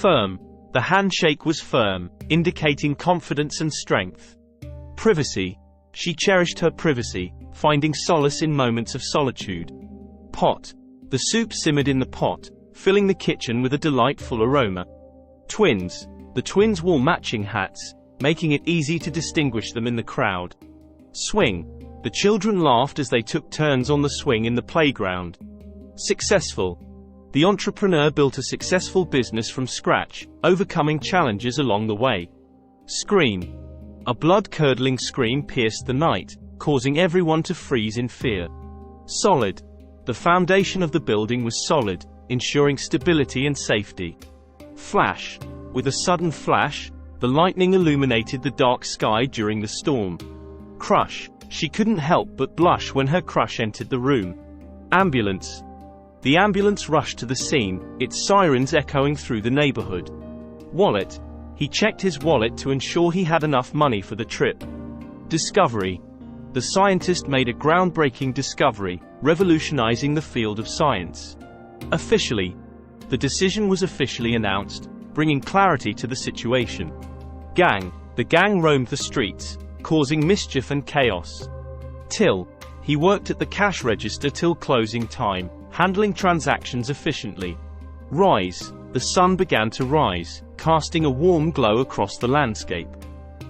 Firm. The handshake was firm, indicating confidence and strength. Privacy. She cherished her privacy, finding solace in moments of solitude. Pot. The soup simmered in the pot, filling the kitchen with a delightful aroma. Twins. The twins wore matching hats, making it easy to distinguish them in the crowd. Swing. The children laughed as they took turns on the swing in the playground. Successful. The entrepreneur built a successful business from scratch, overcoming challenges along the way. Scream. A blood-curdling scream pierced the night, causing everyone to freeze in fear. Solid. The foundation of the building was solid, ensuring stability and safety. Flash. With a sudden flash, the lightning illuminated the dark sky during the storm. Crush. She couldn't help but blush when her crush entered the room. Ambulance. The ambulance rushed to the scene, its sirens echoing through the neighborhood. Wallet. He checked his wallet to ensure he had enough money for the trip. Discovery. The scientist made a groundbreaking discovery, revolutionizing the field of science. Officially. The decision was officially announced, bringing clarity to the situation. Gang. The gang roamed the streets, causing mischief and chaos. Till. He worked at the cash register till closing time, handling transactions efficiently. Rise. The sun began to rise, casting a warm glow across the landscape.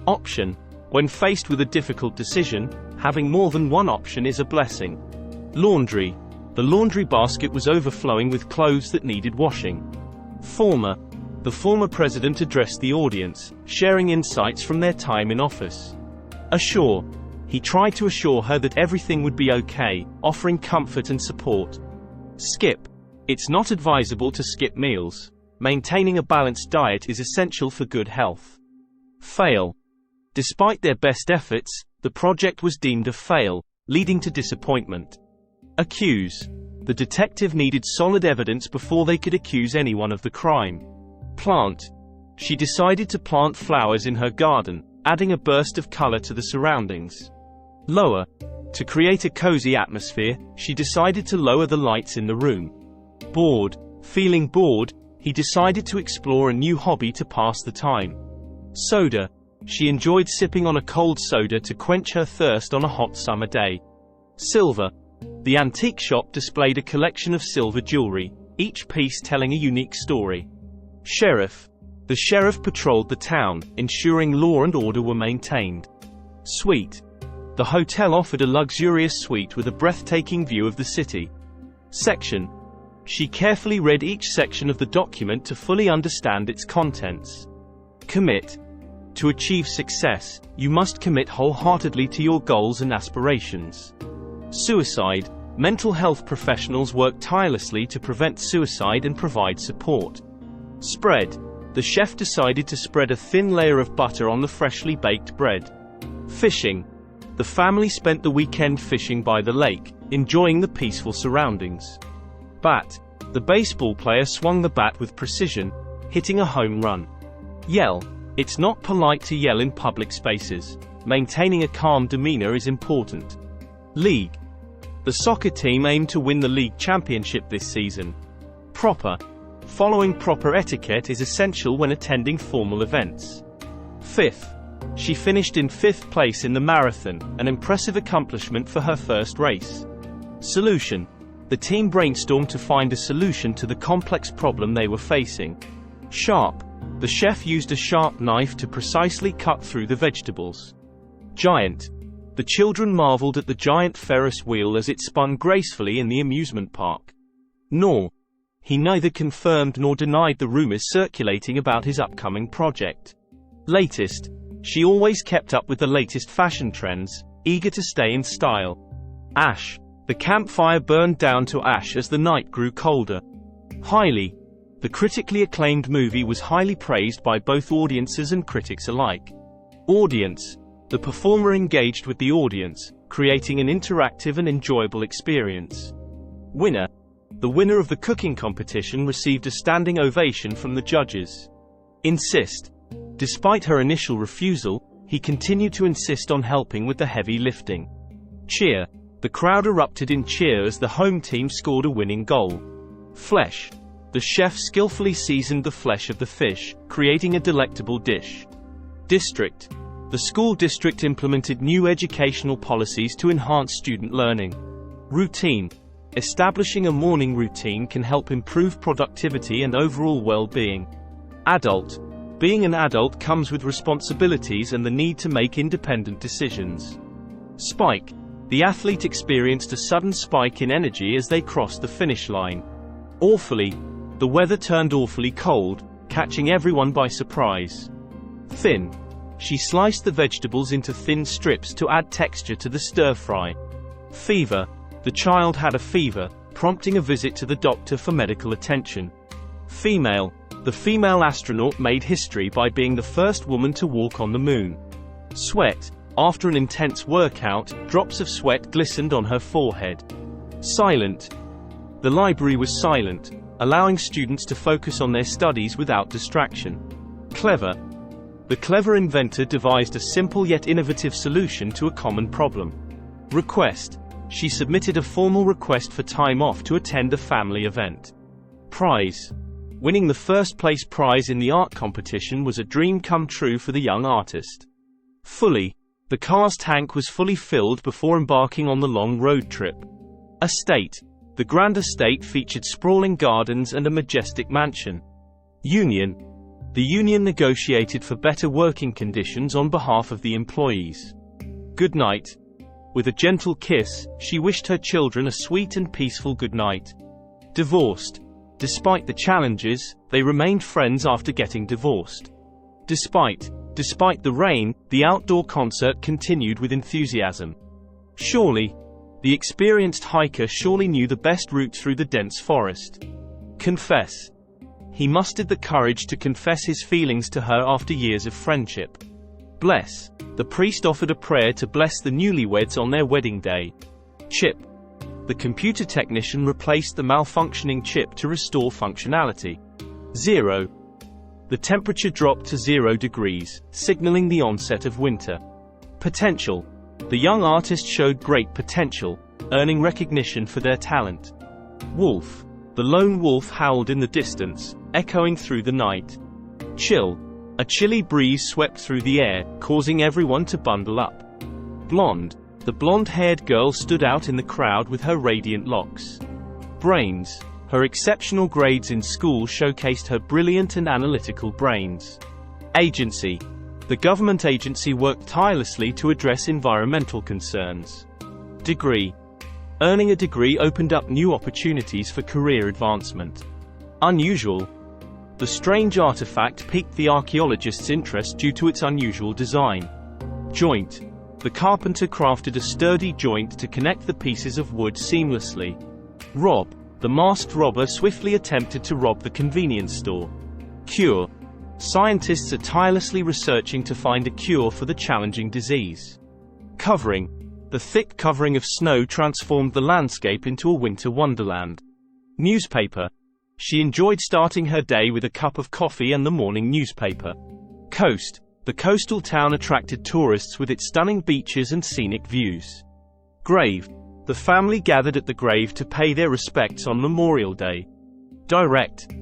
Option. When faced with a difficult decision, having more than one option is a blessing. Laundry. The laundry basket was overflowing with clothes that needed washing. Former. The former president addressed the audience, sharing insights from their time in office. Assure. He tried to assure her that everything would be okay, offering comfort and support. Skip. It's not advisable to skip meals. Maintaining a balanced diet is essential for good health. Fail. Despite their best efforts, the project was deemed a fail, leading to disappointment. Accuse. The detective needed solid evidence before they could accuse anyone of the crime. Plant. She decided to plant flowers in her garden, adding a burst of color to the surroundings. Lower. To create a cozy atmosphere, she decided to lower the lights in the room. Bored. Feeling bored, he decided to explore a new hobby to pass the time. Soda. She enjoyed sipping on a cold soda to quench her thirst on a hot summer day. Silver. The antique shop displayed a collection of silver jewelry, each piece telling a unique story. Sheriff. The sheriff patrolled the town, ensuring law and order were maintained. Suite. The hotel offered a luxurious suite with a breathtaking view of the city. Section. She carefully read each section of the document to fully understand its contents. Commit. To achieve success, you must commit wholeheartedly to your goals and aspirations. Suicide. Mental health professionals work tirelessly to prevent suicide and provide support. Spread. The chef decided to spread a thin layer of butter on the freshly baked bread. Fishing. The family spent the weekend fishing by the lake, enjoying the peaceful surroundings. Bat. The baseball player swung the bat with precision, hitting a home run. Yell. It's not polite to yell in public spaces. Maintaining a calm demeanor is important. League. The soccer team aimed to win the league championship this season. Proper. Following proper etiquette is essential when attending formal events. Fifth. She finished in 5th place in the marathon, an impressive accomplishment for her first race. Solution. The team brainstormed to find a solution to the complex problem they were facing. Sharp. The chef used a sharp knife to precisely cut through the vegetables. Giant. The children marveled at the giant Ferris wheel as it spun gracefully in the amusement park. Nor. He neither confirmed nor denied the rumors circulating about his upcoming project. Latest. She always kept up with the latest fashion trends, eager to stay in style. Ash. The campfire burned down to ash as the night grew colder. Highly. The critically acclaimed movie was highly praised by both audiences and critics alike. Audience. The performer engaged with the audience, creating an interactive and enjoyable experience. Winner. The winner of the cooking competition received a standing ovation from the judges. Insist. Despite her initial refusal, he continued to insist on helping with the heavy lifting. Cheer. The crowd erupted in cheer as the home team scored a winning goal. Flesh. The chef skillfully seasoned the flesh of the fish, creating a delectable dish. District. The school district implemented new educational policies to enhance student learning. Routine. Establishing a morning routine can help improve productivity and overall well-being. Adult. Being an adult comes with responsibilities and the need to make independent decisions. Spike. The athlete experienced a sudden spike in energy as they crossed the finish line. Awfully. The weather turned awfully cold, catching everyone by surprise. Thin. She sliced the vegetables into thin strips to add texture to the stir-fry. Fever. The child had a fever, prompting a visit to the doctor for medical attention. Female. The female astronaut made history by being the first woman to walk on the moon. Sweat. After an intense workout, drops of sweat glistened on her forehead. Silent. The library was silent, allowing students to focus on their studies without distraction. Clever. The clever inventor devised a simple yet innovative solution to a common problem. Request. She submitted a formal request for time off to attend a family event. Prize. Winning the first-place prize in the art competition was a dream come true for the young artist. Fully. The car's tank was fully filled before embarking on the long road trip. Estate. The grand estate featured sprawling gardens and a majestic mansion. Union. The union negotiated for better working conditions on behalf of the employees. Good night. With a gentle kiss, she wished her children a sweet and peaceful good night. Divorced. Despite the challenges, they remained friends after getting divorced. Despite the rain, the outdoor concert continued with enthusiasm. Surely. The experienced hiker surely knew the best route through the dense forest. Confess. He mustered the courage to confess his feelings to her after years of friendship. Bless. The priest offered a prayer to bless the newlyweds on their wedding day. Chip. The computer technician replaced the malfunctioning chip to restore functionality. Zero. The temperature dropped to 0 degrees, signaling the onset of winter. Potential. The young artist showed great potential, earning recognition for their talent. Wolf. The lone wolf howled in the distance, echoing through the night. Chill. A chilly breeze swept through the air, causing everyone to bundle up. Blonde. The blonde-haired girl stood out in the crowd with her radiant locks. Brains. Her exceptional grades in school showcased her brilliant and analytical brains. Agency. The government agency worked tirelessly to address environmental concerns. Degree. Earning a degree opened up new opportunities for career advancement. Unusual. The strange artifact piqued the archaeologist's interest due to its unusual design. Joint. The carpenter crafted a sturdy joint to connect the pieces of wood seamlessly. Rob. The masked robber swiftly attempted to rob the convenience store. Cure. Scientists are tirelessly researching to find a cure for the challenging disease. Covering. The thick covering of snow transformed the landscape into a winter wonderland. Newspaper. She enjoyed starting her day with a cup of coffee and the morning newspaper. Coast. The coastal town attracted tourists with its stunning beaches and scenic views. Grave. The family gathered at the grave to pay their respects on Memorial Day. Direct.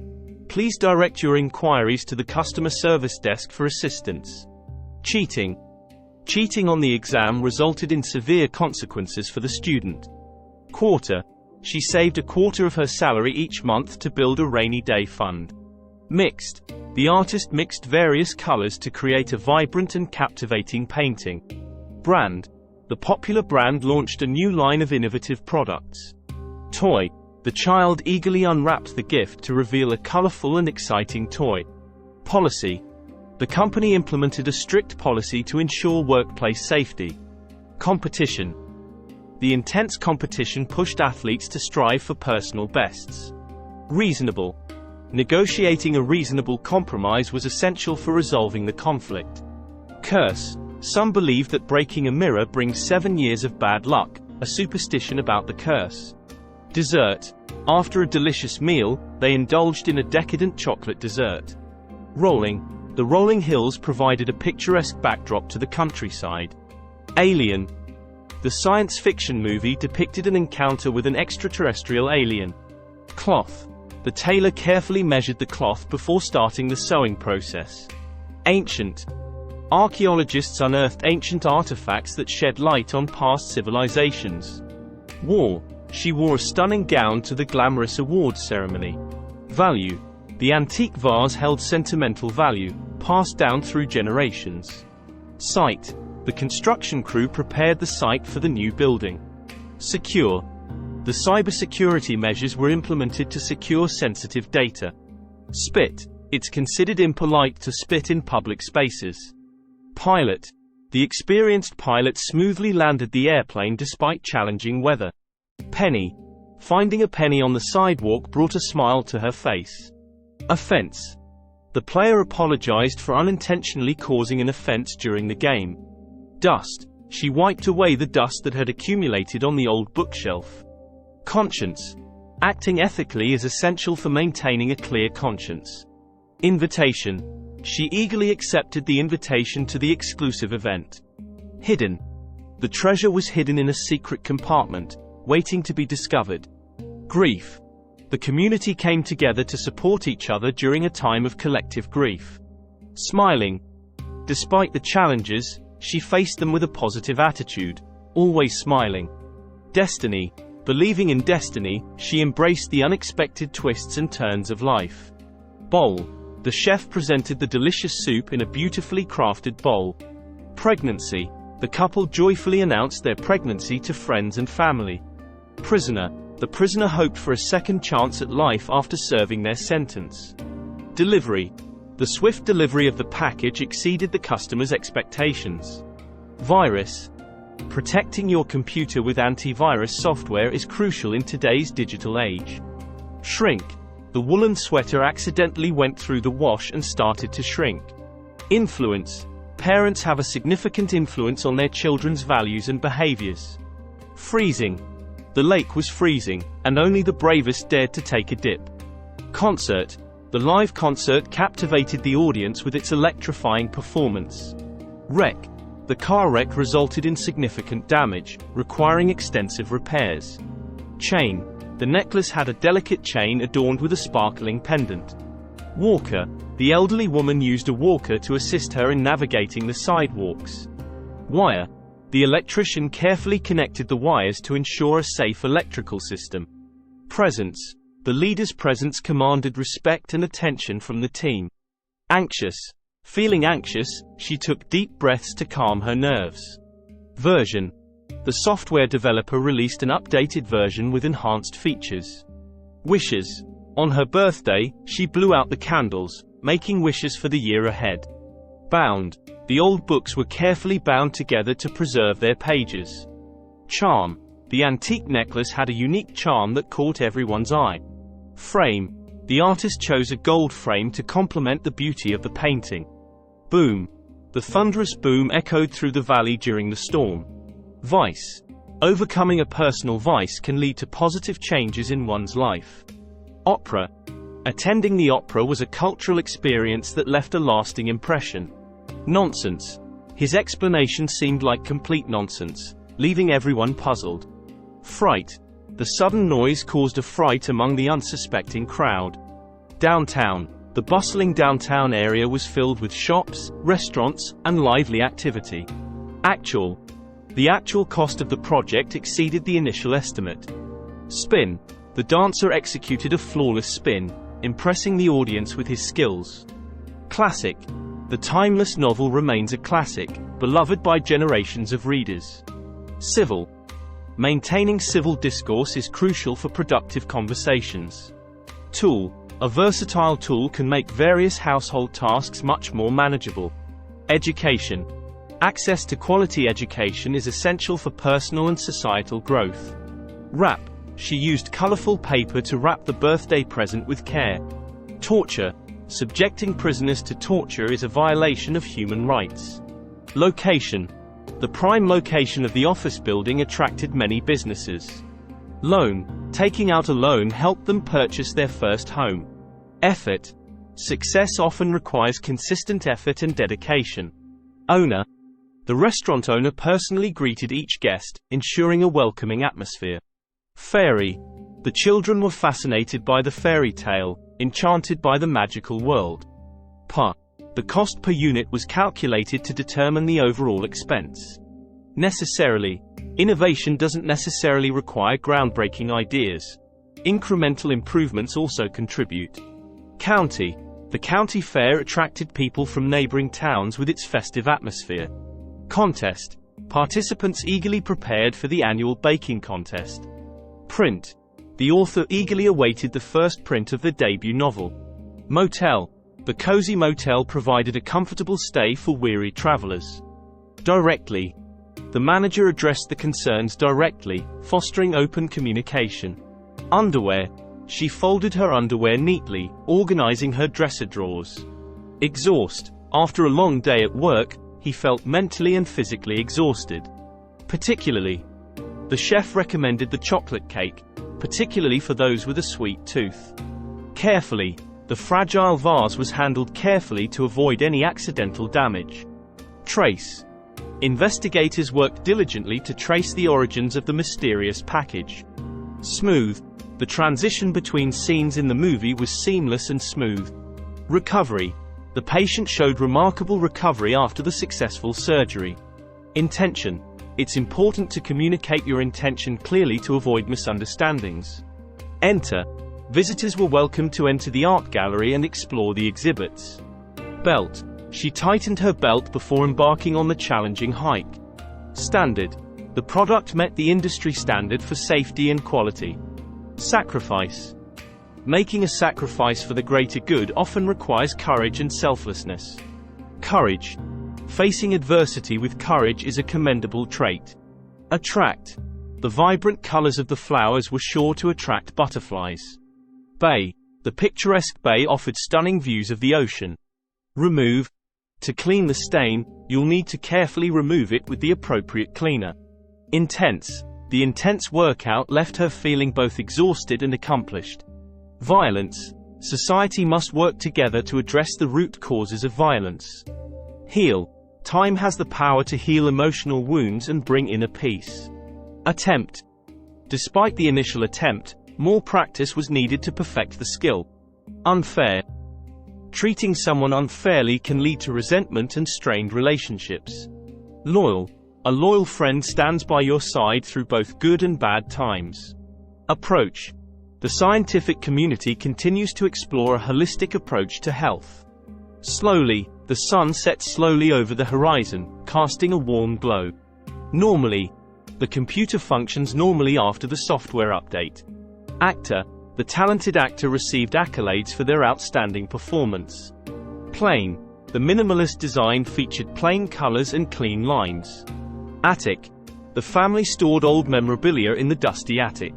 Please direct your inquiries to the customer service desk for assistance. Cheating. Cheating on the exam resulted in severe consequences for the student. Quarter. She saved a quarter of her salary each month to build a rainy day fund. Mixed. The artist mixed various colors to create a vibrant and captivating painting. Brand. The popular brand launched a new line of innovative products. Toy. The child eagerly unwrapped the gift to reveal a colorful and exciting toy. Policy. The company implemented a strict policy to ensure workplace safety. Competition. The intense competition pushed athletes to strive for personal bests. Reasonable. Negotiating a reasonable compromise was essential for resolving the conflict. Curse. Some believe that breaking a mirror brings 7 years of bad luck, a superstition about the curse. Dessert. After a delicious meal, they indulged in a decadent chocolate dessert. Rolling. The rolling hills provided a picturesque backdrop to the countryside. Alien. The science fiction movie depicted an encounter with an extraterrestrial alien. Cloth. The tailor carefully measured the cloth before starting the sewing process. Ancient. Archaeologists unearthed ancient artifacts that shed light on past civilizations. Wore. She wore a stunning gown to the glamorous awards ceremony. Value. The antique vase held sentimental value, passed down through generations. Site. The construction crew prepared the site for the new building. Secure. The cybersecurity measures were implemented to secure sensitive data. Spit. It's considered impolite to spit in public spaces. Pilot. The experienced pilot smoothly landed the airplane despite challenging weather. Penny. Finding a penny on the sidewalk brought a smile to her face. Offense. The player apologized for unintentionally causing an offense during the game. Dust. She wiped away the dust that had accumulated on the old bookshelf. Conscience. Acting ethically is essential for maintaining a clear conscience. Invitation. She eagerly accepted the invitation to the exclusive event. Hidden. The treasure was hidden in a secret compartment, waiting to be discovered. Grief. The community came together to support each other during a time of collective grief. Smiling. Despite the challenges, she faced them with a positive attitude, always smiling. Destiny. Believing in destiny, she embraced the unexpected twists and turns of life. Bowl. The chef presented the delicious soup in a beautifully crafted bowl. Pregnancy. The couple joyfully announced their pregnancy to friends and family. Prisoner. The prisoner hoped for a second chance at life after serving their sentence. Delivery. The swift delivery of the package exceeded the customer's expectations. Virus. Protecting your computer with antivirus software is crucial in today's digital age. Shrink. The woolen sweater accidentally went through the wash and started to shrink. Influence. Parents have a significant influence on their children's values and behaviors. Freezing. The lake was freezing, and only the bravest dared to take a dip. Concert. The live concert captivated the audience with its electrifying performance. Wreck. The car wreck resulted in significant damage, requiring extensive repairs. Chain. The necklace had a delicate chain adorned with a sparkling pendant. Walker. The elderly woman used a walker to assist her in navigating the sidewalks. Wire. The electrician carefully connected the wires to ensure a safe electrical system. Presence. The leader's presence commanded respect and attention from the team. Anxious. Feeling anxious, she took deep breaths to calm her nerves. Version. The software developer released an updated version with enhanced features. Wishes. On her birthday, she blew out the candles, making wishes for the year ahead. Bound. The old books were carefully bound together to preserve their pages. Charm. The antique necklace had a unique charm that caught everyone's eye. Frame. The artist chose a gold frame to complement the beauty of the painting. Boom. The thunderous boom echoed through the valley during the storm. Vice. Overcoming a personal vice can lead to positive changes in one's life. Opera. Attending the opera was a cultural experience that left a lasting impression. Nonsense. His explanation seemed like complete nonsense, leaving everyone puzzled. Fright. The sudden noise caused a fright among the unsuspecting crowd. Downtown. The bustling downtown area was filled with shops, restaurants, and lively activity. Actual. The actual cost of the project exceeded the initial estimate. Spin. The dancer executed a flawless spin, impressing the audience with his skills. Classic. The timeless novel remains a classic, beloved by generations of readers. Civil. Maintaining civil discourse is crucial for productive conversations. Tool. A versatile tool can make various household tasks much more manageable. Education. Access to quality education is essential for personal and societal growth. Wrap. She used colorful paper to wrap the birthday present with care. Torture. Subjecting prisoners to torture is a violation of human rights. Location. The prime location of the office building attracted many businesses. Loan. Taking out a loan helped them purchase their first home. Effort. Success often requires consistent effort and dedication. Owner. The restaurant owner personally greeted each guest, ensuring a welcoming atmosphere. Fairy. The children were fascinated by the fairy tale, enchanted by the magical world. Pa. The cost per unit was calculated to determine the overall expense. Necessarily. Innovation doesn't necessarily require groundbreaking ideas. Incremental improvements also contribute. County. The county fair attracted people from neighboring towns with its festive atmosphere. Contest. Participants eagerly prepared for the annual baking contest. Print. The author eagerly awaited the first print of the debut novel. Motel. The cozy motel provided a comfortable stay for weary travelers. Directly. The manager addressed the concerns directly, fostering open communication. Underwear. She folded her underwear neatly, organizing her dresser drawers. Exhaust. After a long day at work, he felt mentally and physically exhausted. Particularly. The chef recommended the chocolate cake, particularly for those with a sweet tooth. Carefully. The fragile vase was handled carefully to avoid any accidental damage. Trace. Investigators worked diligently to trace the origins of the mysterious package. Smooth. The transition between scenes in the movie was seamless and smooth. Recovery. The patient showed remarkable recovery after the successful surgery. Intention. It's important to communicate your intention clearly to avoid misunderstandings. Enter. Visitors were welcome to enter the art gallery and explore the exhibits. Belt. She tightened her belt before embarking on the challenging hike. Standard. The product met the industry standard for safety and quality. Sacrifice. Making a sacrifice for the greater good often requires courage and selflessness. Courage. Facing adversity with courage is a commendable trait. Attract. The vibrant colors of the flowers were sure to attract butterflies. Bay. The picturesque bay offered stunning views of the ocean. Remove. To clean the stain, you'll need to carefully remove it with the appropriate cleaner. Intense. The intense workout left her feeling both exhausted and accomplished. Violence. Society must work together to address the root causes of violence. Heal. Time has the power to heal emotional wounds and bring inner peace. Attempt. Despite the initial attempt, more practice was needed to perfect the skill. Unfair. Treating someone unfairly can lead to resentment and strained relationships. Loyal. A loyal friend stands by your side through both good and bad times. Approach. The scientific community continues to explore a holistic approach to health. Slowly, the sun sets slowly over the horizon, casting a warm glow. Normally. The computer functions normally after the software update. Actor. The talented actor received accolades for their outstanding performance. Plain. The minimalist design featured plain colors and clean lines. Attic. The family stored old memorabilia in the dusty attic.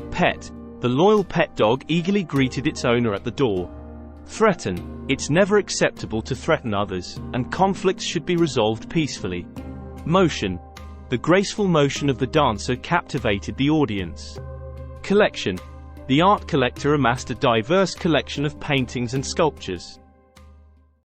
Pet. The loyal pet dog eagerly greeted its owner at the door. Threaten. It's never acceptable to threaten others, and conflicts should be resolved peacefully. Motion. The graceful motion of the dancer captivated the audience. Collection. The art collector amassed a diverse collection of paintings and sculptures.